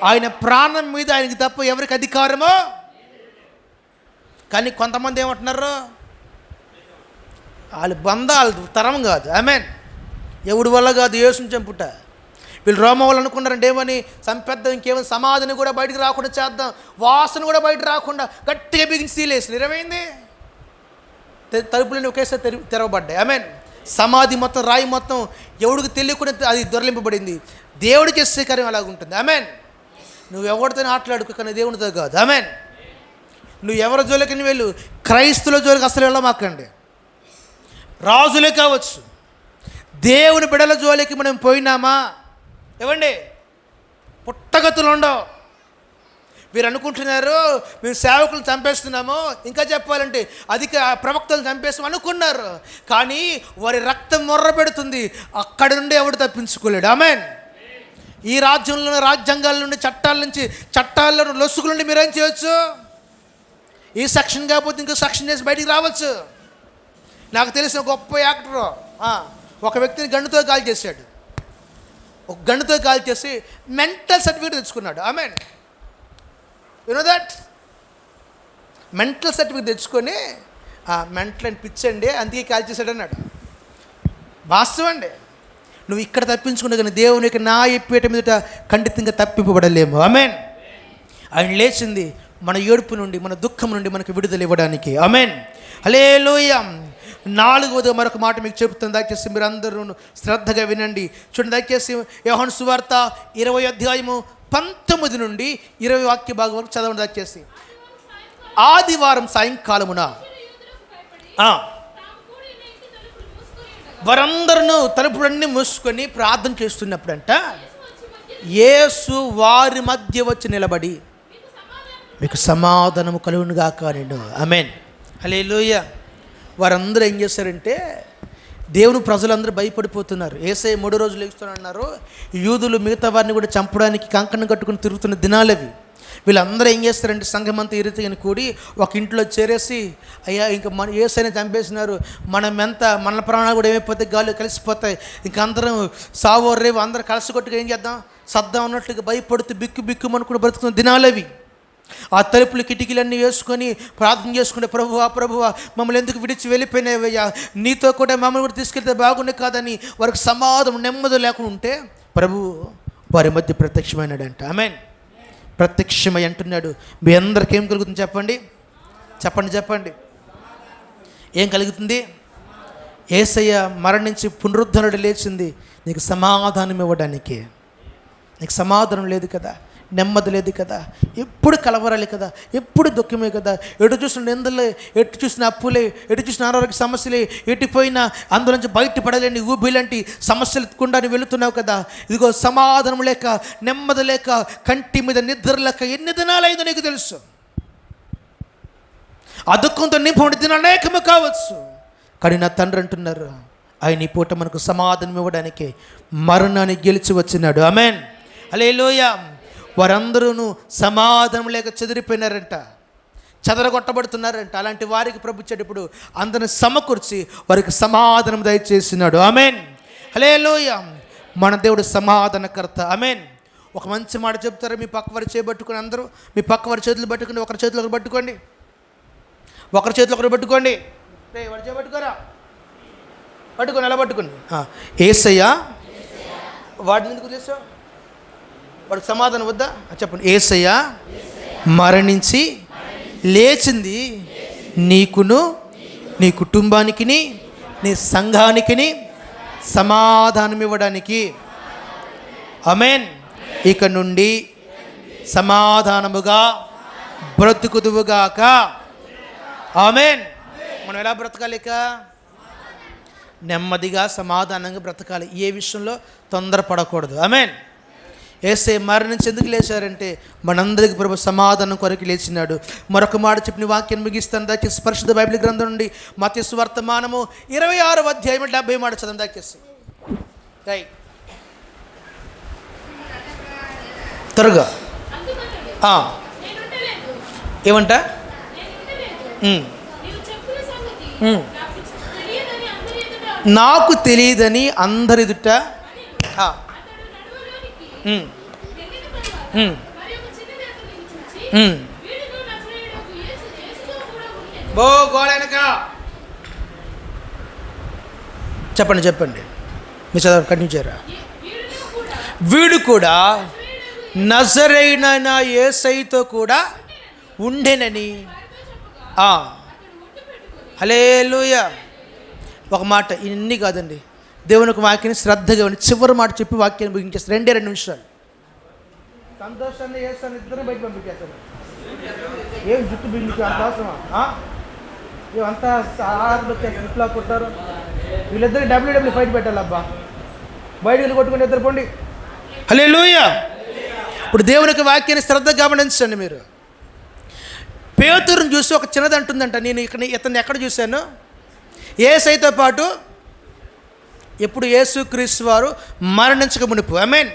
ఆయన ప్రాణం మీద ఆయనకి తప్ప ఎవరికి అధికారమో. కానీ కొంతమంది ఏమంటున్నారు? వాళ్ళ బంధాలు తరం కాదు. ఆమేన్. ఎవడి వల్ల కాదు, యేసుని చంపుట. వీళ్ళు రోమ వాళ్ళు అనుకున్నారంటే ఏమని, చంపేద్దాం, ఇంకేమైనా సమాధిని కూడా బయటకు రాకుండా చేద్దాం, వాసన కూడా బయట రాకుండా గట్టిగా బిగించి సీలేసి నిరమైంది. తలుపులన్నీ ఒకేసారి తెరవబడ్డాయి. ఆమేన్. సమాధి మొత్తం, రాయి మొత్తం ఎవడికి తెలియకుండా అది దొరలింపబడింది. దేవుడు చేసే కార్యం అలాగుంటుంది. ఆమేన్. నువ్వు ఎవరితో ఆటలాడుకో, కానీ దేవునితో కాదు. ఆమేన్. నువ్వు ఎవరి జోలికి వెళ్ళు, క్రైస్తుల జోలికి అసలు వెళ్ళమాకండి. రాజులే కావచ్చు, దేవుని బిడల జోలికి మనం పోయినామా ఏమండి, పుట్టగతులు ఉండవు. వీరు అనుకుంటున్నారు మేము సేవకులను చంపేస్తున్నాము, ఇంకా చెప్పాలంటే అధిక ప్రవక్తలు చంపేస్తాం అనుకున్నారు. కానీ వారి రక్తం మొర్ర పెడుతుంది, అక్కడి నుండి ఎవడు తప్పించుకోలేడు. ఆమేన్. ఈ రాజ్యంలో రాజ్యాంగాల నుండి, చట్టాల నుంచి, చట్టాల్లో లొసుగుల నుండి మీరేం చేయొచ్చు? ఈ సెక్షన్ కాకపోతే ఇంకో సెక్షన్ చేసి బయటికి రావచ్చు. నాకు తెలిసిన గొప్ప యాక్టర్ ఒక వ్యక్తిని గన్నుతో కాల్ చేశాడు. ఒక గన్నుతో కాల్ చేసి మెంటల్ సర్టిఫికేట్ తెచ్చుకున్నాడు. Amen. You know that? Mental certificate తెచ్చుకొని మెంటల్ అని పిచ్చండి అందుకే కాల్ చేశాడు అన్నాడు. వాస్తవం అండి. నువ్వు ఇక్కడ తప్పించుకుంటే కానీ దేవుని యొక్క న్యాయపీఠం మీదట ఖండితంగా తప్పింపబడలేము. ఆమెన్. ఆయన లేచింది మన ఏడుపు నుండి, మన దుఃఖం నుండి మనకు విడుదల ఇవ్వడానికి. ఆమెన్. హల్లెలూయా. 4వది మరొక మాట మీకు చెబుతాను, దయచేసి మీరు అందరూ శ్రద్ధగా వినండి. చూడండి, దయచేసి యోహాను సువార్త 20 నుండి 20 వాక్య భాగం వరకు చదవండి దయచేసి. ఆదివారం సాయంకాలమున వారందరూ తలుపులన్నీ మూసుకొని ప్రార్థన చేస్తున్నప్పుడంట యేసు వారి మధ్య వచ్చి నిలబడి, మీకు సమాధానము కలుగునుగాక నేను. ఆమేన్. హల్లెలూయా. వారందరూ ఏం చేశారంటే, దేవుని ప్రజలందరూ భయపడిపోతున్నారు. యేసయ్య 3 రోజులు లేస్తానన్నారు. యూదులు మిగతా వారిని కూడా చంపడానికి కంకణం కట్టుకుని తిరుగుతున్న దినాలవి. వీళ్ళందరూ ఏం చేస్తారంటే, సంఘమంతా ఈ రీతిగా కూడి ఒక ఇంట్లో చేరేసి, అయ్యా ఇంకా మన యేసయ్యని చంపేసినారు, మన ప్రాణాలు కూడా ఏమైపోతాయి, గాలి కలిసిపోతాయి, ఇంకా అందరం సావో రేవు అందరూ కలిసికొట్టుగా ఏం చేద్దాం, సద్దాం అన్నట్లుగా భయపడుతూ బిక్కు అనుకుని బ్రతుకుతున్న దినాలవి. ఆ తలుపులు కిటికీలన్నీ వేసుకొని ప్రార్థన చేసుకుంటే, ప్రభువా మమ్మల్ని ఎందుకు విడిచి వెళ్ళిపోయినావయ్యా, నీతో కూడా మమ్మల్ని కూడా తీసుకెళ్తే బాగుండే కాదని వారికి సమాధానం నెమ్మది లేకుండా ఉంటే ప్రభువు వారి మధ్య ప్రత్యక్షమైనాడంట. ఆమేన్. ప్రత్యక్షమై అంటున్నాడు, మీ అందరికి ఏం కలుగుతుంది చెప్పండి. ఏం కలుగుతుంది? యేసయ్య మరణించి పునరుద్ధరణుడు లేచింది నీకు సమాధానం ఇవ్వడానికి. నీకు సమాధానం లేదు కదా, నెమ్మది లేదు కదా, ఎప్పుడు కలవరాలి కదా, ఎప్పుడు దుఃఖమే కదా, ఎటు చూసిన నిందలే, ఎటు చూసిన అప్పులే, ఎటు చూసిన అనారోగ్య సమస్యలే, ఎటుపోయినా అందులోంచి బయటపడలేని ఊబిలాంటి సమస్యలు ఎత్తుకుండా వెళుతున్నావు కదా. ఇదిగో సమాధానం లేక, నెమ్మది లేక, కంటి మీద నిద్ర లేక ఎన్ని దినాలైందో నీకు తెలుసు. ఆ దుఃఖంతో నింపబడిన దినాలు అనేకము కావచ్చు. కానీ నా తండ్రి అంటున్నారు, ఆయన ఈ పూట మనకు సమాధానం ఇవ్వడానికి మరణాన్ని గెలిచి వచ్చినాడు. ఆమేన్. హల్లెలూయా. వారందరూ సమాధానం లేక చెదిరిపోయినారంట, చెదరగొట్టబడుతున్నారంట. అలాంటి వారికి ప్రభు ఇప్పుడు అందరిని సమకూర్చి వారికి సమాధానం దయచేసినాడు. ఆమేన్. హల్లెలూయా. మన దేవుడు సమాధానకర్త. ఆమేన్. ఒక మంచి మాట చెప్తారు, మీ పక్క వారి చేయబట్టుకుని అందరూ మీ పక్క వారి చేతులు పట్టుకుని ఒకరి చేతులు ఒకరు పట్టుకోండి, ఒకరి చేతులు ఒకరు పట్టుకోండి. వాడు చేయబట్టుకోరా, పట్టుకొని ఎలా పట్టుకుని, యేసయ్య వాడిని ఎందుకు చేసావు, వాడికి సమాధానం వద్దా చెప్పండి. యేసయ్య మరణించి లేచింది నీకును నీ కుటుంబానికి నీ సంఘానికి సమాధానం ఇవ్వడానికి. ఆమేన్. ఇక నుండి సమాధానముగా బ్రతుకుదువుగాక. ఆమేన్. మనం ఎలా బ్రతకాలి? ఇక నెమ్మదిగా సమాధానంగా బ్రతకాలి. ఏ విషయంలో తొందరపడకూడదు. ఆమేన్. యేసయ్య మరణించి ఎందుకు లేచారంటే మనందరికి ప్రభు సమాధానం కొరకు లేచినాడు. మరొక మాట చెప్పిన వాక్యాన్ని ముగిస్తాను దయచేసి. పరిశుద్ధ బైబిల్ గ్రంథం నుండి మత్తయి సువార్తమానము 26వ అధ్యాయం 70 మాట చదవండి దయచేసి. త్వరగా. ఏమంట? నాకు తెలియదని అందరిదుట చెప్పండి మీ చదవండి, కంటిన్యూ చేయరా. వీడు కూడా నజరేయుడైన యేసయ్యతో కూడా ఉండెనని. హల్లెలూయా. ఒక మాట, ఇన్ని కాదండి, దేవుని ఒక వాక్యాన్ని శ్రద్ధగా ఉండి చివరి మాట చెప్పి వాక్యాన్ని ముగించేస్తారు. 2 నిమిషాలు. సంతోషాన్ని యేసయ్యని ఇద్దరు బయట పంపించేస్తారు. ఏం జుట్టు బిల్లుకి అంత అవసరమా? అంతా ఇట్లా కొట్టారు. వీళ్ళిద్దరికి డబ్ల్యూడబ్ల్యూ ఫైట్ పెట్టాలి. అబ్బా బయట వెళ్ళి కొట్టుకుని ఇద్దరు పోండి. హల్లెలూయా. ఇప్పుడు దేవుని యొక్క వాక్యాన్ని శ్రద్ధగా గమనించండి మీరు. పేతురుని చూసి ఒక చిన్నది అంటుందంట, నేను ఇతన్ని ఎక్కడ చూశాను? యేసయ్యతో పాటు ఎప్పుడు యేసుక్రీస్తు వారు మరణించక మునుపు. ఆమేన్.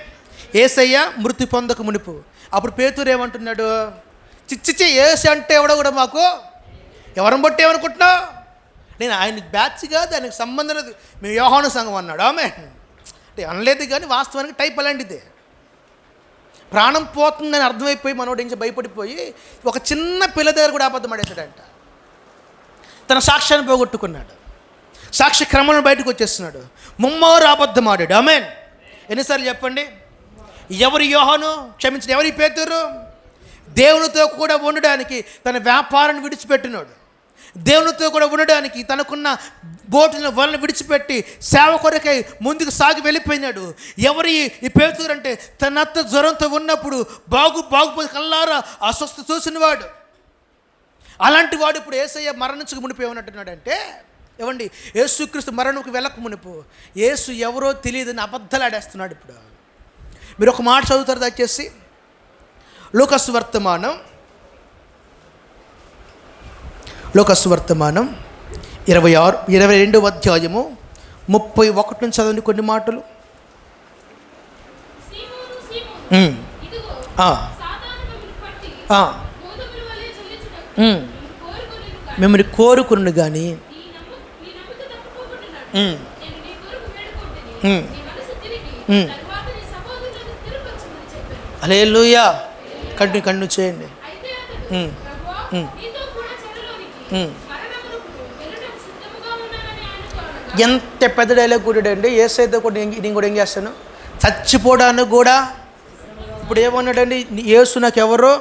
యేసయ్య మృతి పొందక మునుపు. అప్పుడు పేతురు ఏమంటున్నాడు? చిచ్చిచ్చి యేసు అంటే ఎవడో కూడా మాకు ఎవరం బట్టి ఏమనుకుంటున్నావు? నేను ఆయన బ్యాచ్ కాదు, ఆయనకు సంబంధం లేదు, మేము యోహాను సంఘం అన్నాడు. ఆమేన్. అంటే అనలేదు కానీ వాస్తవానికి టైప్ అలాంటిదే. ప్రాణం పోతుందని అర్థమైపోయి మనోడు ఇంకా భయపడిపోయి ఒక చిన్న పిల్ల దగ్గర కూడా అబద్ధం ఆడేశాడంట. తన సాక్ష్యాన్ని పోగొట్టుకున్నాడు. సాక్షి క్రమంలో బయటకు వచ్చేస్తున్నాడు. ముమ్మారు అబద్ధం ఆడాడు. ఆమేన్. ఎన్నిసార్లు చెప్పండి? ఎవరి యోహాను, క్షమించిన ఎవరి పేతురు? దేవునితో కూడా ఉండడానికి తన వ్యాపారాన్ని విడిచిపెట్టినాడు. దేవునితో కూడా ఉండడానికి తనకున్న బోటును వలన విడిచిపెట్టి సేవ కొరకై ముందుకు సాగి వెళ్ళిపోయినాడు. ఎవరి ఈ పేతురు అంటే తన అత్త జ్వరంతో ఉన్నప్పుడు బాగుపోయి కల్లారా అస్వస్థ చూసినవాడు. అలాంటి వాడు ఇప్పుడు యేసయ్య మరణించక మునిపి ఏమన్నట్టున్నాడంటే, ఏమండి, యేసుక్రీస్తు మరణకు వెళ్ళక మునిపు యేసు ఎవరో తెలియదని అబద్ధాలు ఆడేస్తున్నాడు. ఇప్పుడు మీరు ఒక మాట చదువుతారు దయచేసి. లూకాసు వర్తమానం 22వ అధ్యాయము 31 నుంచి చదవండి కొన్ని మాటలు. మిమ్మల్ని కోరుకును కానీ హల్లెలూయా. కంటిన్యూ చేయండి. ఎంత పెద్ద డైలాగ్ కూడాడండి. యేసయ్యతో కూడా నేను కూడా ఏం చేస్తాను, చచ్చిపోవడానికి కూడా ఇప్పుడు ఏమన్నాడండి, యేసు నాకు ఎవరో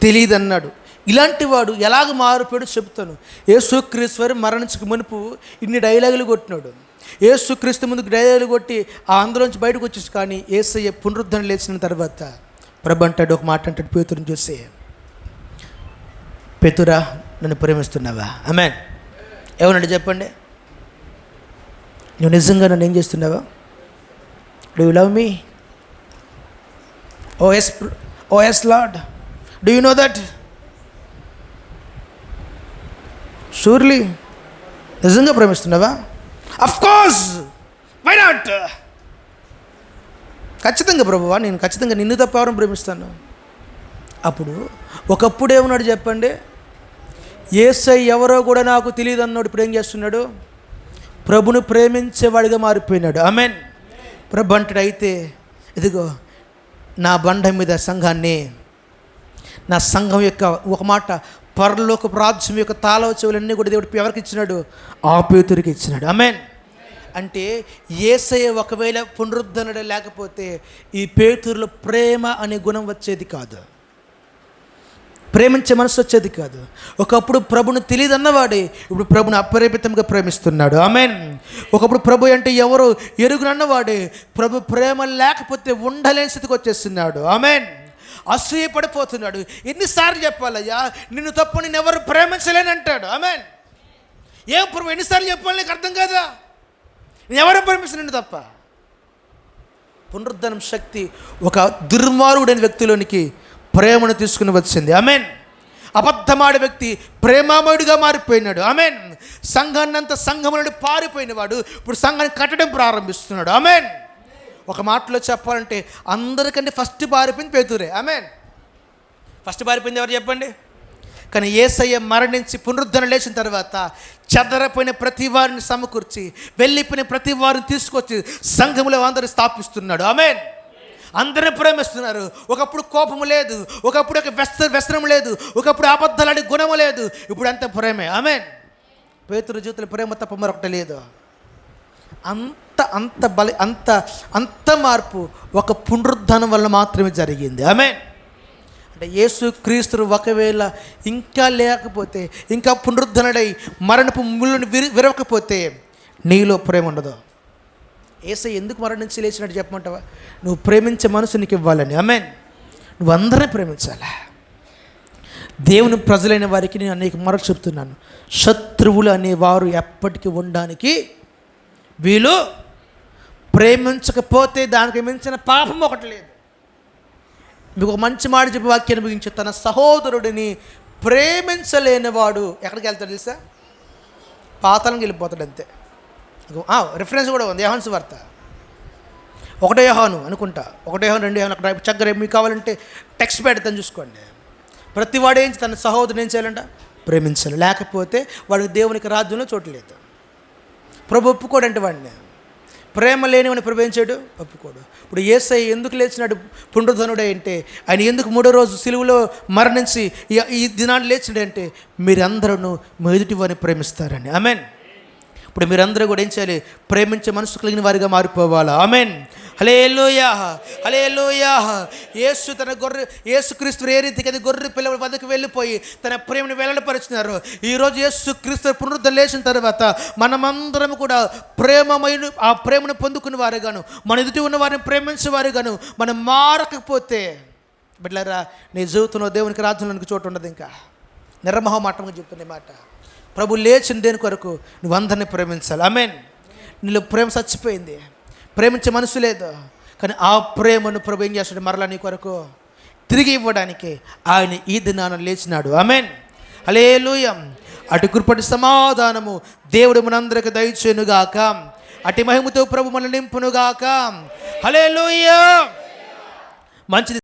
తెలియదు అన్నాడు. ఇలాంటి వాడు ఎలాగ మారిపోయాడో చెప్తాను. యేసుక్రీస్తు మరణించక మునుపు ఇన్ని డైలాగులు కొట్టినాడు. యేసుక్రీస్తు ముందుకు డైలాగులు కొట్టి ఆ అందులోంచి బయటకు వచ్చేసి, కానీ యేసయ్య పునరుద్ధరణ లేచిన తర్వాత ప్రభు అంటాడు, ఒక మాట అంటాడు పేతురుని చూసి, పేతురా నన్ను ప్రేమిస్తున్నావా? ఆమేన్. ఏమన్నాడు చెప్పండి? నువ్వు నిజంగా నన్ను ఏం చేస్తున్నావా? Do you love me? Oh yes Lord, do you know that? Surely. నిజంగా ప్రేమిస్తున్నావా? Of course, why not? ఖచ్చితంగా ప్రభువా, నేను ఖచ్చితంగా నిన్ను తప్ప ఎవరిని ప్రేమిస్తాను. అప్పుడు ఒకప్పుడు ఏమన్నాడు చెప్పండి? యేసయ్య ఎవరో కూడా నాకు తెలియదు అన్నాడు. ఇప్పుడు ఏం చేస్తున్నాడు? ప్రభును ప్రేమించేవాడిగా మారిపోయినాడు. ఆమేన్. ప్రభు అంటాడు, అయితే ఇదిగో నా బండ మీద సంఘాన్ని, నా సంఘం యొక్క ఒక మాట పరలోక రాజ్యం యొక్క తాళవ చెవులన్నీ కూడా దేవుడు ఎవరికి ఇచ్చినాడు? ఆ పేతురికి ఇచ్చినాడు. ఆమేన్. అంటే యేసయ్య ఒకవేళ పునరుద్ధరణ లేకపోతే ఈ పేతురులో ప్రేమ అనే గుణం వచ్చేది కాదు, ప్రేమించే మనసు వచ్చేది కాదు. ఒకప్పుడు ప్రభును తెలియదు అన్నవాడే ఇప్పుడు ప్రభుని అపరిమితంగా ప్రేమిస్తున్నాడు. ఆమేన్. ఒకప్పుడు ప్రభు అంటే ఎవరు ఎరుగునన్నవాడే ప్రభు ప్రేమ లేకపోతే ఉండలేని స్థితికి వచ్చేస్తున్నాడు. ఆమేన్. అసూయ పడిపోతున్నాడు. ఎన్నిసార్లు చెప్పాలయ్యా, నిన్ను తప్ప నేను ఎవరు ప్రేమించలేని అంటాడు. ఆమేన్. ఏం ప్రభు ఎన్నిసార్లు చెప్పాలి, నీకు అర్థం కాదా? నేను ఎవరు ప్రేమించను నిన్ను తప్ప. పునరుద్ధరణ శక్తి ఒక దుర్మార్గుడైన వ్యక్తిలోనికి ప్రేమను తీసుకుని వచ్చింది. ఆమేన్. అబద్ధమాడే వ్యక్తి ప్రేమామయుడిగా మారిపోయినాడు. ఆమేన్. సంఘాన్నంతా సంఘం నుండి పారిపోయినవాడు ఇప్పుడు సంఘాన్ని కట్టడం ప్రారంభిస్తున్నాడు. ఆమేన్. ఒక మాటలో చెప్పాలంటే అందరికంటే ఫస్ట్ పారిపోయింది పేతురే. ఆమేన్. ఫస్ట్ పారిపోయింది ఎవరు చెప్పండి? కానీ యేసయ్య మరణించి పునరుద్ధరణ లేచిన తర్వాత చెదరపోయిన ప్రతి వారిని సమకూర్చి, వెళ్ళిపోయిన ప్రతి వారిని తీసుకొచ్చి సంఘంలో అందరూ స్థాపిస్తున్నాడు. ఆమేన్. అందరిని ప్రేమిస్తున్నారు. ఒకప్పుడు కోపము లేదు, ఒకప్పుడు ఒక వ్యసనం లేదు, ఒకప్పుడు అబద్ధాలాడి గుణము లేదు, ఇప్పుడు అంత ప్రేమే. ఆమేన్. పేతురు జీవితంలో ప్రేమ తప్ప మరొకటి లేదు. అంత మార్పు ఒక పునరుద్ధరణ వల్ల మాత్రమే జరిగింది. ఆమేన్. అంటే యేసుక్రీస్తు ఒకవేళ ఇంకా లేకపోతే, ఇంకా పునరుద్ధరణై మరణపు ముళ్ళను విరవకపోతే నీలో ప్రేమ ఉండదు. యేసయ్య ఎందుకు మరణించి లేచినట్టు చెప్పమంటావా? నువ్వు ప్రేమించే మనసు నీకు ఇవ్వాలని. ఆమేన్. నువ్వు అందరినీ ప్రేమించాలా. దేవుని ప్రజలైన వారికి నేను అనేక మరొక చెప్తున్నాను, శత్రువులు అనేవారు ఎప్పటికీ ఉండడానికి వీళ్ళు ప్రేమించకపోతే దానికి మించిన పాపం ఒకటి లేదు. మీకు ఒక మంచి మాట చెప్పి వాక్యాన్ని ముగించే, తన సహోదరుడిని ప్రేమించలేనివాడు ఎక్కడికి వెళ్తాడు తెలుసా? పాతాళంకి వెళ్ళిపోతాడు అంతే. రిఫరెన్స్ కూడా ఉంది, యోహాను సువార్త 1 యోహాను అనుకుంటా, 1 యోహాను 2 యోహాను అక్కడ చక్కగా మీకు కావాలంటే టెక్స్ట్ పెడతాను చూసుకోండి. ప్రతి వాడు ఏంటి, తన సహోదరుని ఏం చేయాలంట? ప్రేమించాలి. లేకపోతే వాడికి దేవునికి రాజ్యంలో చోటు లేదు. ప్రభు ఒప్పుకోడంటే వాడిని, ప్రేమ లేనివని ప్రభు ఏం చేయడు? ఒప్పుకోడు. ఇప్పుడు యేసయ్య ఎందుకు లేచినాడు పునరుద్ధరణుడే అంటే, ఆయన ఎందుకు 3వ రోజు సిలువలో మరణించి ఈ దినాన్ని లేచినాడు అంటే, మీరందరూ మీ ఎదుటి వారిని ప్రేమిస్తారని. ఆమేన్. ఇప్పుడు మీరందరూ కూడా ఏం చేయాలి? ప్రేమించే మనసు కలిగిన వారిగా మారిపోవాలి. ఆమెన్. హల్లెలూయా, హల్లెలూయా. యేసుక్రీస్తు ఏ రీతికి అది గొర్రె పిల్లల వద్దకు వెళ్ళిపోయి తన ప్రేమను వెల్లడిపరుచున్నారు. ఈరోజు యేసుక్రీస్తు పునరుద్ధరణ లేచిన తర్వాత మనమందరం కూడా ప్రేమమైన ఆ ప్రేమను పొందుకున్న వారుగాను, మన ఎదుటి ఉన్న వారిని ప్రేమించే వారుగాను మనం మారకపోతే బిడ్డలారా, నీ జీవితంలో దేవునికి రాజ్యంలోనికి చోటు ఉండదు. ఇంకా నిర్మహమాటంగా చెప్తున్న మాట. ప్రభు లేచిన దేని కొరకు? నువ్వు అందరినీ ప్రేమించాలి. ఆమేన్. నీలో ప్రేమ చచ్చిపోయింది, ప్రేమించే మనసు లేదు. కానీ ఆ ప్రేమను ప్రభు ఏం చేస్తాడు? మరలా నీ కొరకు తిరిగి ఇవ్వడానికి ఆయన ఈ దినాన లేచినాడు. ఆమేన్. హల్లెలూయా. అటు కృపటి సమాధానము దేవుడు మనందరికి దయచేయునుగాక. అటు మహిమతో ప్రభు మనల్ని నింపునుగాక. హల్లెలూయా. మంచిది.